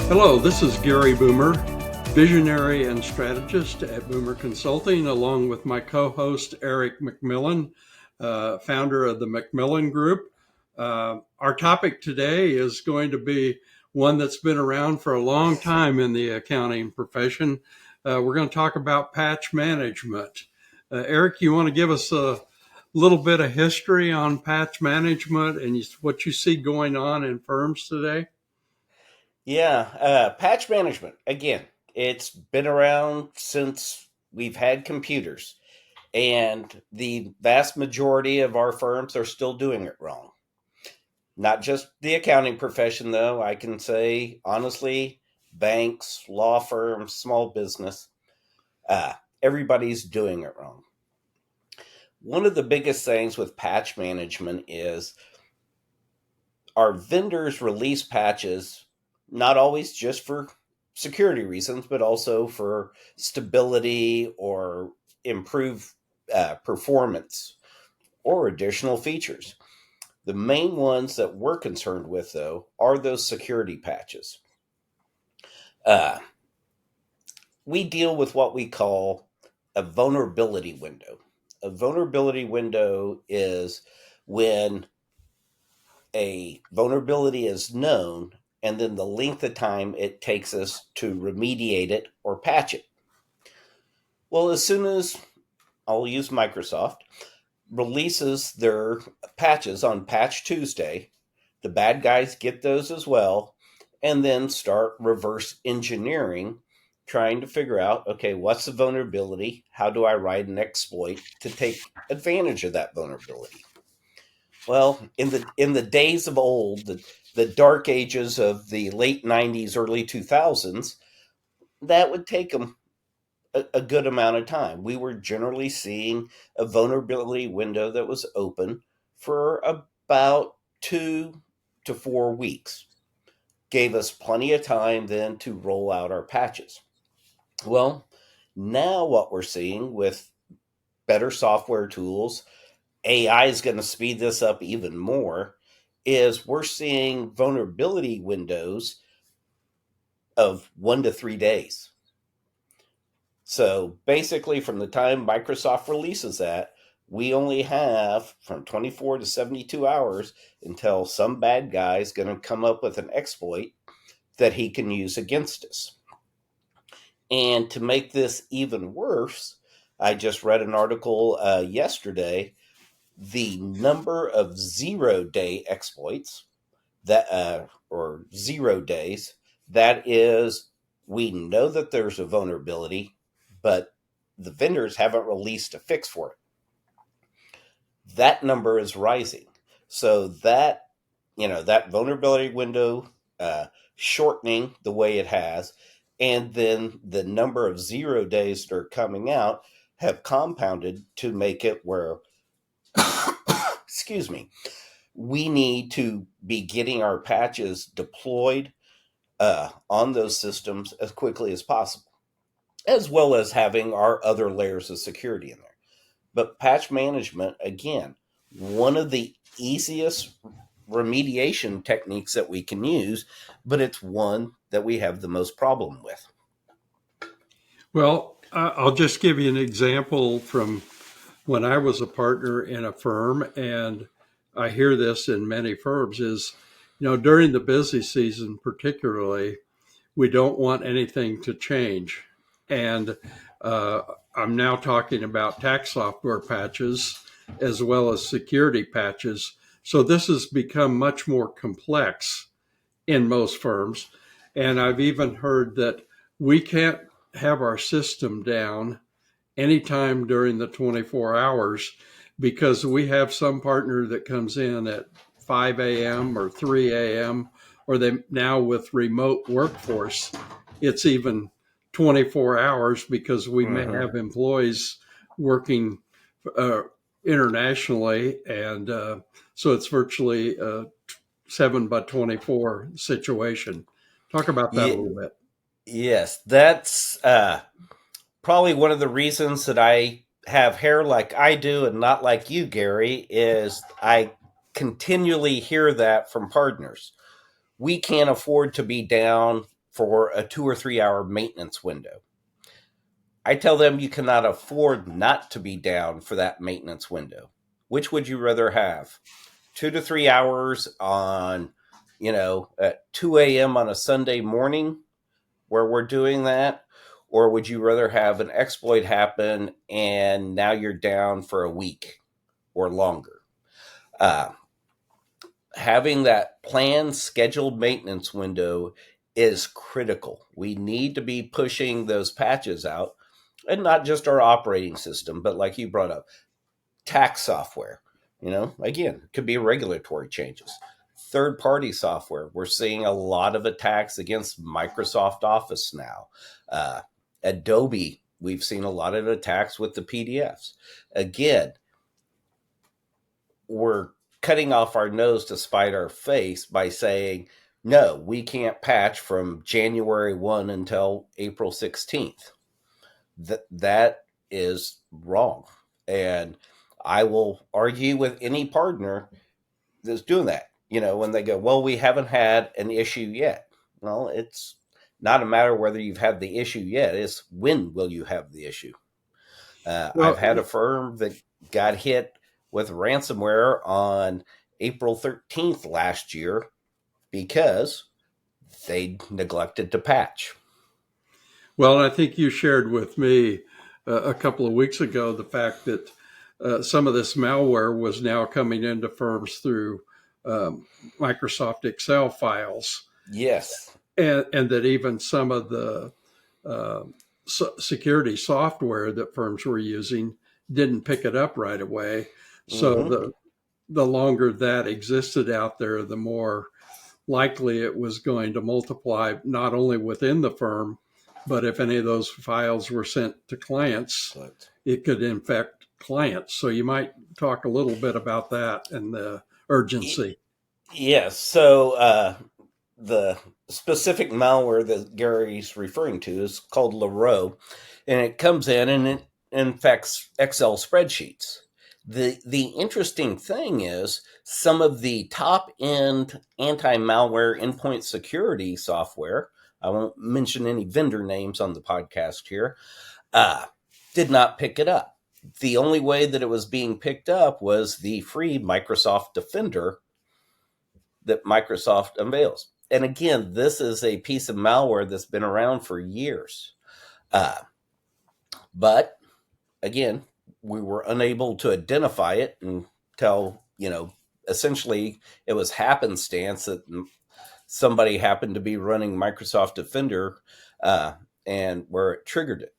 Hello, this is Gary Boomer, visionary and strategist at Boomer Consulting, along with my co-host Eric McMillen, founder of the McMillen Group. Our topic today is going to be one that's been around for a long time in the accounting profession. We're going to talk about patch management. Eric, you want to give us a little bit of history on patch management and what you see going on in firms today? Patch management. Again, it's been around since we've had computers, and the vast majority of our firms are still doing it wrong. Not just the accounting profession, though. I can say, honestly, banks, law firms, small business, uh, everybody's doing it wrong. One of the biggest things with patch management is our vendors release patches, not always just for security reasons, but also for stability or improve performance or additional features. The main ones that we're concerned with, though, are those security patches. Uh, we deal with what we call a vulnerability window. A vulnerability window is when a vulnerability is known and then the length of time it takes us to remediate it or patch it. Well, as soon as I'll use Microsoft releases their patches on Patch Tuesday, the bad guys get those as well and then start reverse engineering, trying to figure out, okay, what's the vulnerability? How do I write an exploit to take advantage of that vulnerability? Well, in the days of old, the dark ages of the late '90s, early 2000s, that would take them a good amount of time. We were generally seeing a vulnerability window that was open for about 2 to 4 weeks. Gave us plenty of time then to roll out our patches. Well, now what we're seeing with better software tools, AI is going to speed this up even more, is we're seeing vulnerability windows of 1 to 3 days. So basically, from the time Microsoft releases that, we only have from 24 to 72 hours until some bad guy is going to come up with an exploit that he can use against us. And to make this even worse, I just read an article yesterday. The number of 0 day exploits that or 0 days, that is, we know that there's a vulnerability, but the vendors haven't released a fix for it. That number is rising. So that vulnerability window shortening the way it has, and then the number of 0 days that are coming out have compounded to make it where excuse me, we need to be getting our patches deployed on those systems as quickly as possible, as well as having our other layers of security in there. But patch management, again, one of the easiest remediation techniques that we can use, but it's one that we have the most problem with. Well, I'll just give you an example from when I was a partner in a firm, and I hear this in many firms is, during the busy season, particularly, we don't want anything to change. And uh, I'm now talking about tax software patches as well as security patches. So this has become much more complex in most firms. And I've even heard that we can't have our system down anytime during the 24 hours because we have some partner that comes in at 5 a.m. or 3 a.m. or they now with remote workforce, it's even 24 hours because we may Mm-hmm. have employees working uh, internationally. And so it's virtually a 7 by 24 situation. Talk about that a Ye- little bit. yes, that's probably one of the reasons that I have hair like I do and not like you, Gary, is I continually hear that from partners. We can't afford to be down for a 2 or 3 hour maintenance window. I tell them you cannot afford not to be down for that maintenance window. Which would you rather have? 2 to 3 hours on, at 2 a.m. on a Sunday morning where we're doing that? Or would you rather have an exploit happen and now you're down for a week or longer? Having that planned, scheduled maintenance window is critical. We need to be pushing those patches out, and not just our operating system, but like you brought up, tax software. Again, it could be regulatory changes. Third party software. We're seeing a lot of attacks against Microsoft Office now. Adobe, we've seen a lot of attacks with the PDFs. Again, we're cutting off our nose to spite our face by saying, no, we can't patch from January 1 until April 16th. That is wrong. And I will argue with any partner that's doing that. When they go, well, we haven't had an issue yet. Well, it's not a matter whether you've had the issue yet. It's when will you have the issue? I've had a firm that got hit with ransomware on April 13th last year because they neglected to patch. Well, I think you shared with me a couple of weeks ago the fact that some of this malware was now coming into firms through Microsoft Excel files. Yes. And that even some of the security software that firms were using didn't pick it up right away. So the longer that existed out there, the more likely it was going to multiply, not only within the firm, but if any of those files were sent to clients, it could infect clients. So you might talk a little bit about that and the urgency. Yes. So the specific malware that Gary's referring to is called Laro, and it comes in and it infects Excel spreadsheets. The interesting thing is some of the top end anti-malware endpoint security software, I won't mention any vendor names on the podcast here, did not pick it up. The only way that it was being picked up was the free Microsoft Defender that Microsoft unveils. And again, this is a piece of malware that's been around for years. But again, we were unable to identify it until, essentially it was happenstance that somebody happened to be running Microsoft Defender and where it triggered it.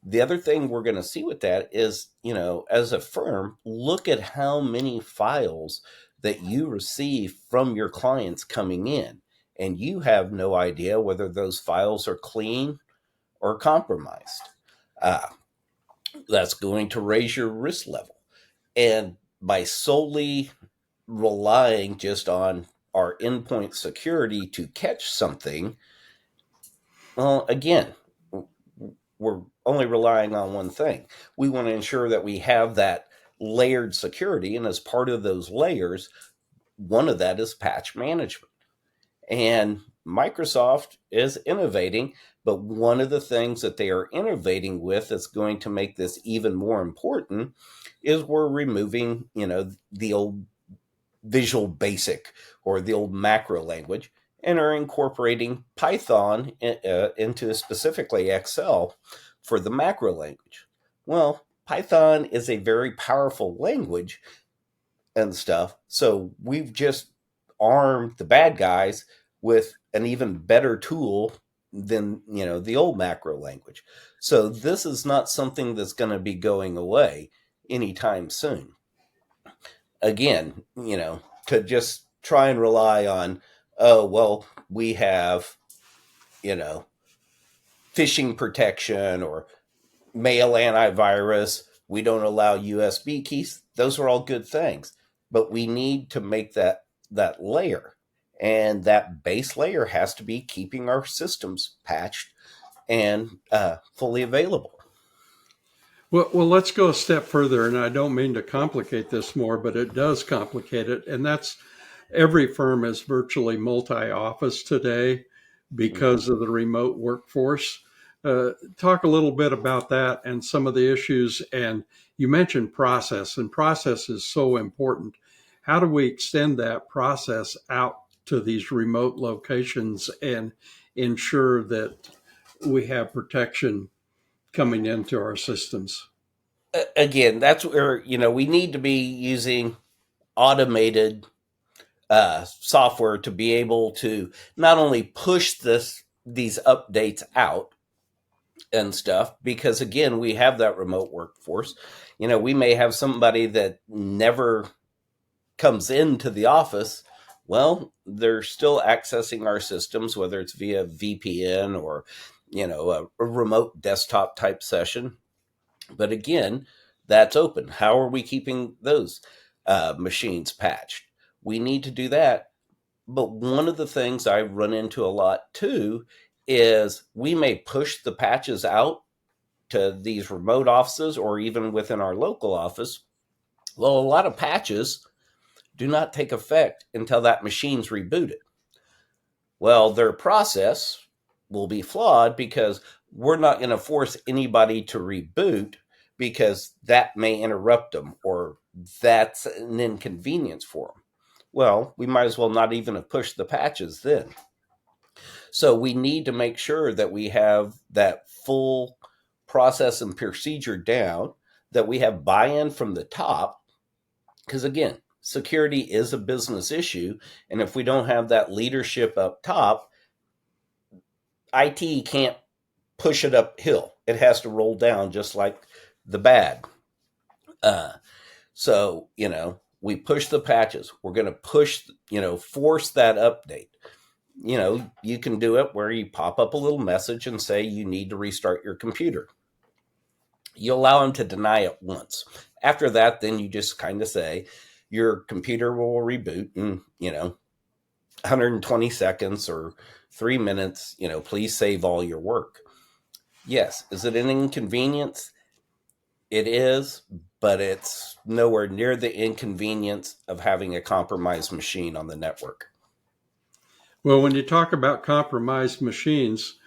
The other thing we're going to see with that is, as a firm, look at how many files that you receive from your clients coming in, and you have no idea whether those files are clean or compromised. That's going to raise your risk level. And by solely relying just on our endpoint security to catch something, well, again, we're only relying on one thing. We want to ensure that we have that layered security. And as part of those layers, one of that is patch management. And Microsoft is innovating, but one of the things that they are innovating with that's going to make this even more important is we're removing, the old Visual Basic or the old macro language and are incorporating Python into specifically Excel for the macro language. Well, Python is a very powerful language and stuff. So we've just armed the bad guys with an even better tool than, the old macro language. So this is not something that's going to be going away anytime soon. Again, to just try and rely on, oh, well, we have, phishing protection or mail antivirus. We don't allow USB keys. Those are all good things, but we need to make that layer, and that base layer has to be keeping our systems patched and fully available. Well, let's go a step further, and I don't mean to complicate this more, but it does complicate it, and that's every firm is virtually multi-office today, because of the remote workforce. Talk a little bit about that and some of the issues. And you mentioned process, and process is so important. How do we extend that process out to these remote locations and ensure that we have protection coming into our systems? Again, that's where we need to be using automated software to be able to not only push these updates out and stuff, because again, we have that remote workforce. We may have somebody that never comes into the office. Well, they're still accessing our systems, whether it's via VPN or a remote desktop type session. But again, that's open. How are we keeping those machines patched? We need to do that. But one of the things I run into a lot too is we may push the patches out to these remote offices or even within our local office. Well, a lot of patches do not take effect until that machine's rebooted. Well, their process will be flawed because we're not going to force anybody to reboot because that may interrupt them or that's an inconvenience for them. Well, we might as well not even have pushed the patches then. So we need to make sure that we have that full process and procedure down, that we have buy-in from the top. Because again, security is a business issue. And if we don't have that leadership up top, IT can't push it uphill. It has to roll down just like the bad. So, we push the patches. We're going to push, force that update. You can do it where you pop up a little message and say you need to restart your computer. You allow them to deny it once. After that, then you just kind of say your computer will reboot in, 120 seconds or 3 minutes. Please save all your work. Yes. Is it an inconvenience? It is, but it's nowhere near the inconvenience of having a compromised machine on the network. Well, when you talk about compromised machines,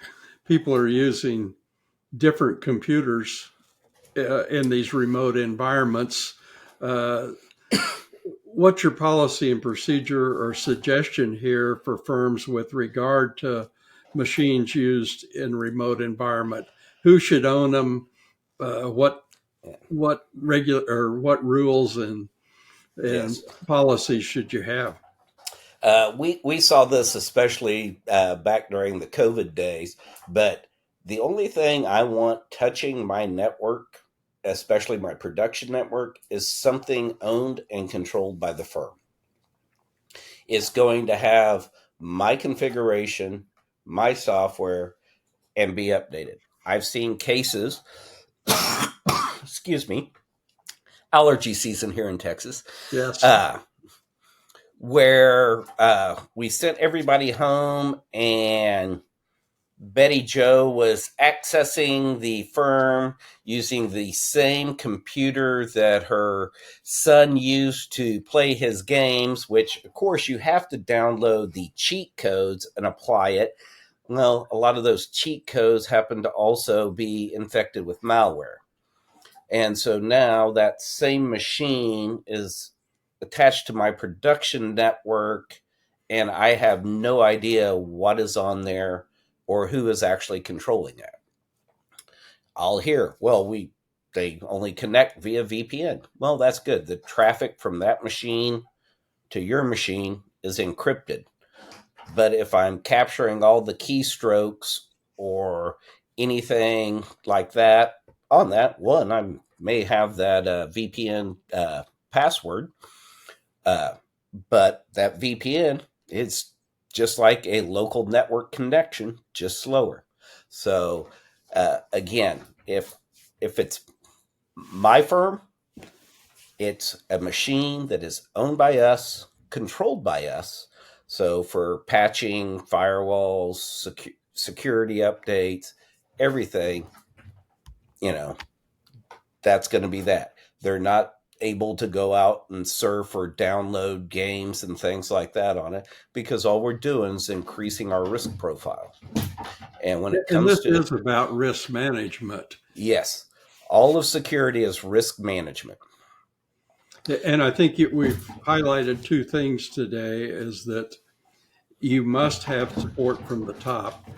people are using different computers in these remote environments. What's your policy and procedure or suggestion here for firms with regard to machines used in remote environment? Who should own them? What regular or what rules and Yes. policies should you have? We saw this especially back during the COVID days, but the only thing I want touching my network, especially my production network, is something owned and controlled by the firm. It's going to have my configuration, my software, and be updated. I've seen cases, excuse me, allergy season here in Texas. Yes. Where we sent everybody home and Betty Joe was accessing the firm using the same computer that her son used to play his games, which, of course, you have to download the cheat codes and apply it. Well, a lot of those cheat codes happen to also be infected with malware. And so now that same machine is attached to my production network, and I have no idea what is on there or who is actually controlling it. I'll hear, well, they only connect via VPN. Well, that's good. The traffic from that machine to your machine is encrypted. But if I'm capturing all the keystrokes or anything like that on that one, I may have that VPN password. But that VPN is just like a local network connection, just slower. So again, if it's my firm, it's a machine that is owned by us, controlled by us. So for patching, firewalls, security updates, everything, that's going to be that. They're not able to go out and surf or download games and things like that on it, because all we're doing is increasing our risk profile. And when it And comes this to, is about risk management. yes, all of security is risk management. And I think we've highlighted two things today is that you must have support from the top.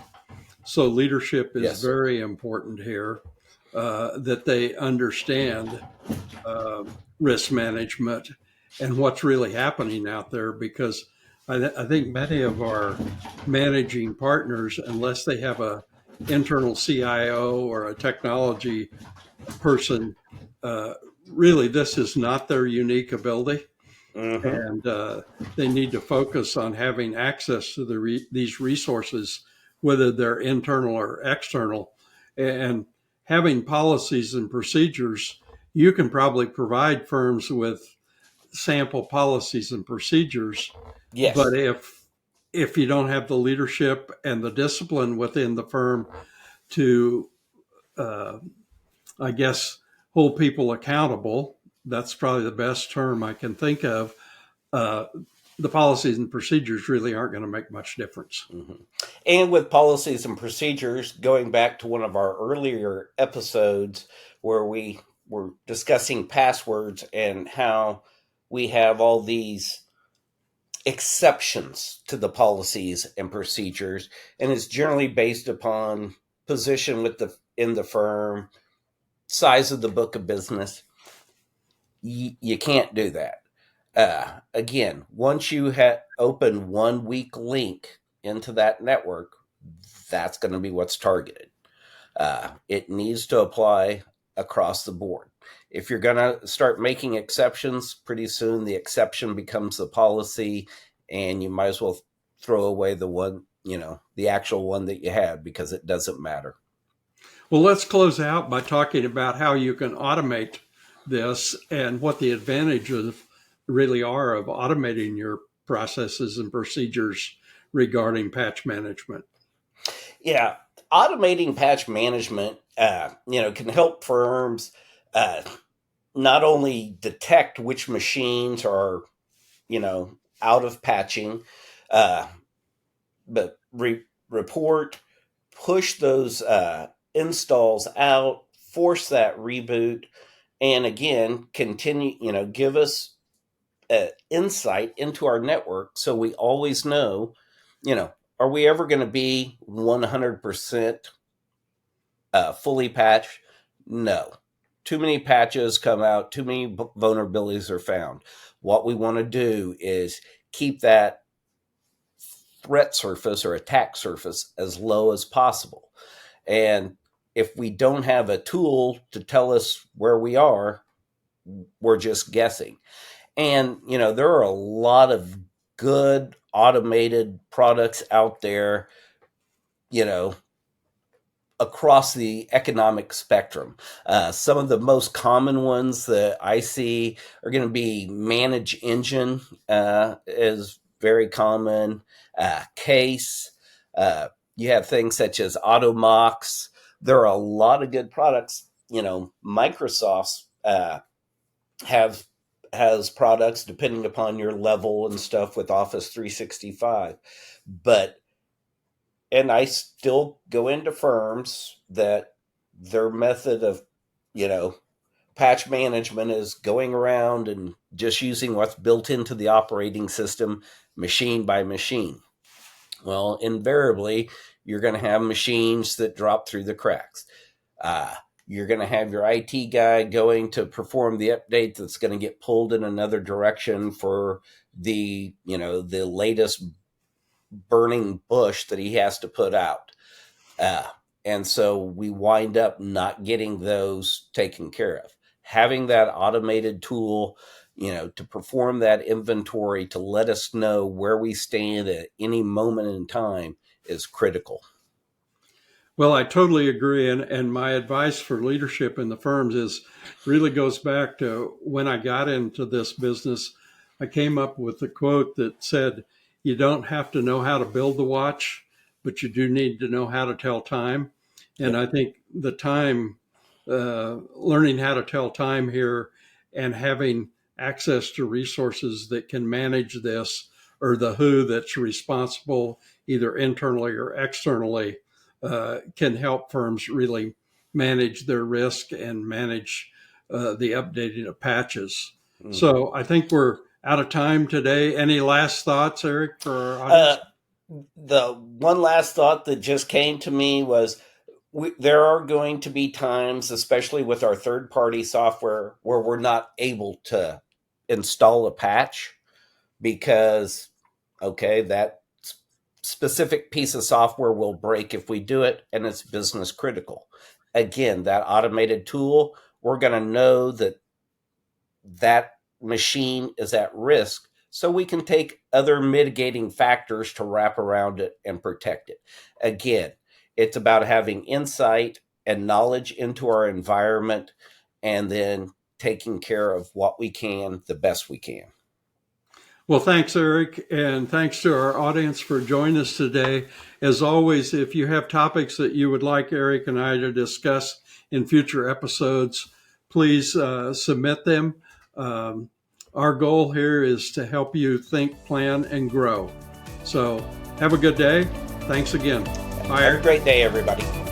So leadership is Yes. very important here, that they understand uh, risk management and what's really happening out there. Because I think many of our managing partners, unless they have a internal CIO or a technology person, uh, really this is not their unique ability, Mm-hmm. and they need to focus on having access to these resources, whether they're internal or external, and having policies and procedures. You can probably provide firms with sample policies and procedures, but Yes. if you don't have the leadership and the discipline within the firm to, uh, I guess, hold people accountable, that's probably the best term I can think of. Uh, the policies and procedures really aren't going to make much difference. Mm-hmm. And with policies and procedures, going back to one of our earlier episodes where we were discussing passwords and how we have all these exceptions to the policies and procedures, and it's generally based upon position with the in the firm, size of the book of business. You can't do that. Again, once you open one weak link into that network, that's going to be what's targeted. It needs to apply across the board. If you're going to start making exceptions, pretty soon the exception becomes the policy, and you might as well throw away the one, the actual one that you had, because it doesn't matter. Well, let's close out by talking about how you can automate this and what the advantages really are of automating your processes and procedures regarding patch management. Yeah, automating patch management, can help firms uh, not only detect which machines are, out of patching, uh, but report, push those installs out, force that reboot, and again, continue, give us insight into our network so we always know, you know, are we ever going to be 100% fully patched? No. Too many patches come out, too many vulnerabilities are found. What we want to do is keep that threat surface or attack surface as low as possible. And if we don't have a tool to tell us where we are, we're just guessing. And, there are a lot of good automated products out there, you know, across the economic spectrum. Some of the most common ones that I see are going to be Manage Engine, is very common. Case. You have things such as AutoMox. There are a lot of good products. Microsoft's have has products depending upon your level and stuff with Office 365. But and I still go into firms that their method of, you know, patch management is going around and just using what's built into the operating system machine by machine. Well, invariably, you're going to have machines that drop through the cracks. Uh, you're going to have your IT guy going to perform the update that's going to get pulled in another direction for the latest burning bush that he has to put out. Uh, and so we wind up not getting those taken care of. Having that automated tool, to perform that inventory to let us know where we stand at any moment in time is critical. Well, I totally agree. And my advice for leadership in the firms is really goes back to when I got into this business. I came up with a quote that said, "You don't have to know how to build the watch, but you do need to know how to tell time." And Yep. I think the time, learning how to tell time here and having access to resources that can manage this, or the who that's responsible either internally or externally, can help firms really manage their risk and manage the updating of patches. Mm-hmm. So I think we're out of time today. Any last thoughts, Eric, for our audience? The one last thought that just came to me was there are going to be times, especially with our third-party software, where we're not able to install a patch because, okay, that specific piece of software will break if we do it, and it's business critical. Again, that automated tool, we're going to know that that machine is at risk, so we can take other mitigating factors to wrap around it and protect it. Again, it's about having insight and knowledge into our environment and then taking care of what we can the best we can. Well, thanks, Eric, and thanks to our audience for joining us today. As always, if you have topics that you would like Eric and I to discuss in future episodes, please submit them. Our goal here is to help you think, plan, and grow. So have a good day. Thanks again. Bye. Have a great day, everybody.